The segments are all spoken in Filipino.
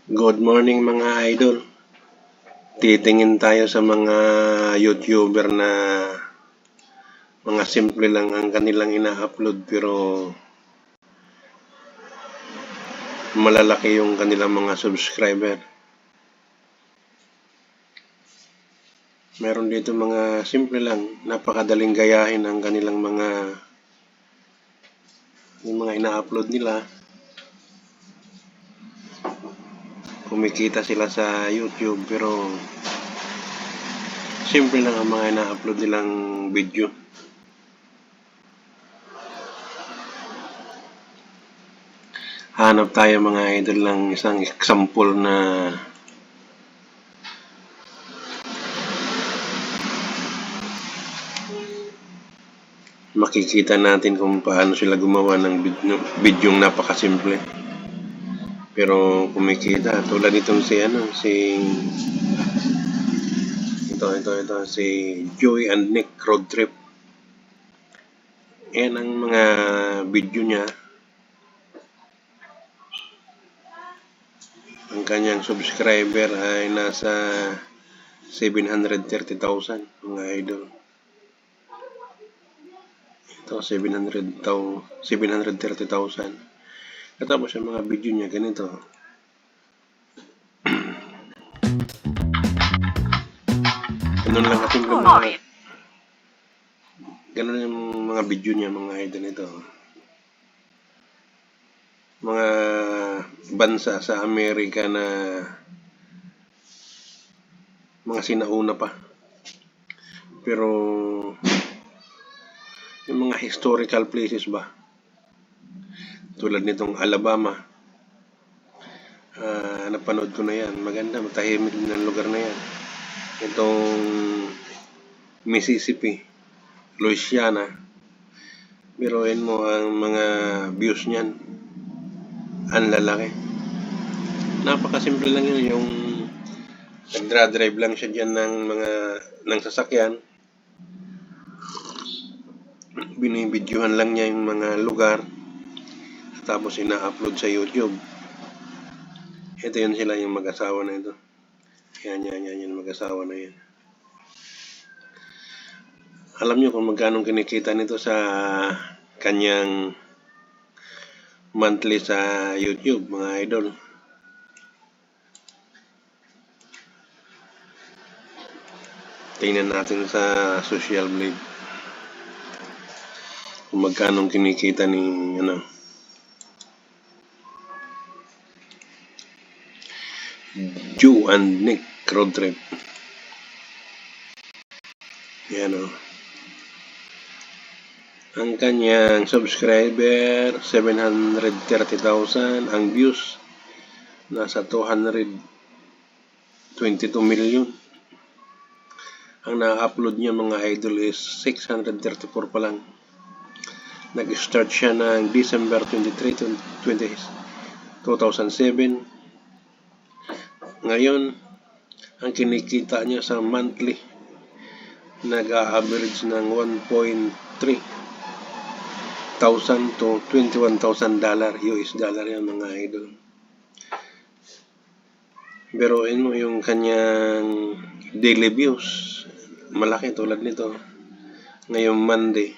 Good morning mga idol. Titingin tayo sa mga YouTuber na mga simple lang ang kanilang ina-upload pero malalaki yung kanilang mga subscriber. Meron dito mga simple lang, napakadaling gayahin ang kanilang yung mga ina-upload nila. Kumikita sila sa YouTube pero simple lang ang mga ina-upload nilang video. Hanap tayo mga idol ng isang example na makikita natin kung paano sila gumawa ng bidyong napakasimple. Pero kumikita tulad nitong si Joey and Nick Road Trip. Yan ang mga video niya. Ang kanyang subscriber ay nasa 730,000 mga idol. Ito 730,000. Katapos yung mga video niya ganito. Ganun lang kasimple ganun yung mga video niya mga idol nito. Mga bansa sa Amerika na mga sinauna pa. Pero yung mga historical places ba? Tulad nitong Alabama. Napanood ko na yan. Maganda, matahimik din ang lugar na yan. Itong Mississippi, Louisiana. Biruin mo ang mga views niyan. Ang lalaki. Napakasimple lang yun. Yung nagdra-drive lang siya dyan ng sasakyan. Binibidyohan lang niya yung mga lugar. Tapos ina-upload sa YouTube. Ito yun sila yung mag-asawa na ito. Yan, mag-asawa na yan. Alam nyo kung magkano kinikita nito sa kanyang monthly sa YouTube, mga idol. Tingnan natin sa social blade. Kung magkano kinikita ni Joe and Nick Road Trip. Yan o. Ang kanyang subscriber, 730,000. Ang views, nasa 222 million. Ang na-upload niya mga idol is 634 pa lang. Nag-start siya ng December 23, 2007. Ngayon, ang kinikita niya sa monthly, nag-a-average ng 1.3 thousand to $21,000 US dollar yan mga idol. Biruin mo yung kanyang daily views, malaki tulad nito. Ngayong Monday,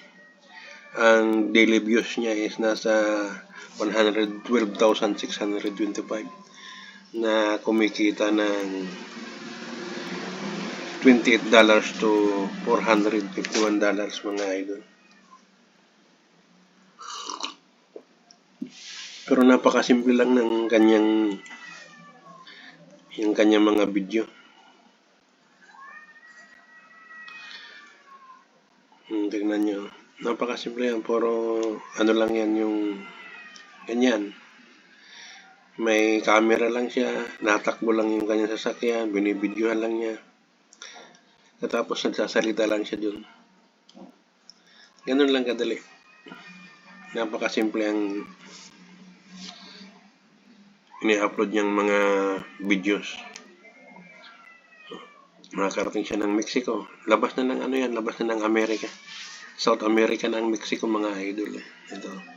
ang daily views niya is nasa 112,625 na kumikita ng $28 to $451 mga idol. Pero napakasimple lang ng yung kanyang mga video. Tignan nyo. Napakasimple yan. Puro ano lang yan yung ganyan. May camera lang siya. Natakbo lang yung kanyang sasakyan. Binibidyohan lang niya. Tapos nagsasalita lang siya dun. Ganun lang kadali. Napakasimple ang ini-upload niyang mga videos. Nakarating siya ng Mexico. Labas na ng labas na ng Amerika. South America na ang Mexico mga idol. Ito.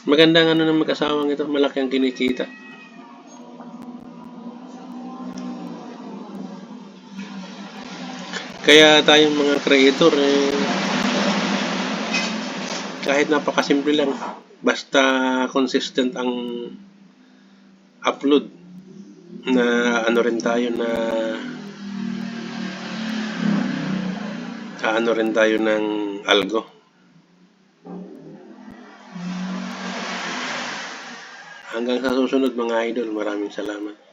Magandang ano ng mag-asawang ito, malaki ang kinikita. Kaya tayong mga creator, kahit napakasimple lang, basta consistent ang upload, na ano rin tayo ng algo. Hanggang sa susunod mga idol, maraming salamat.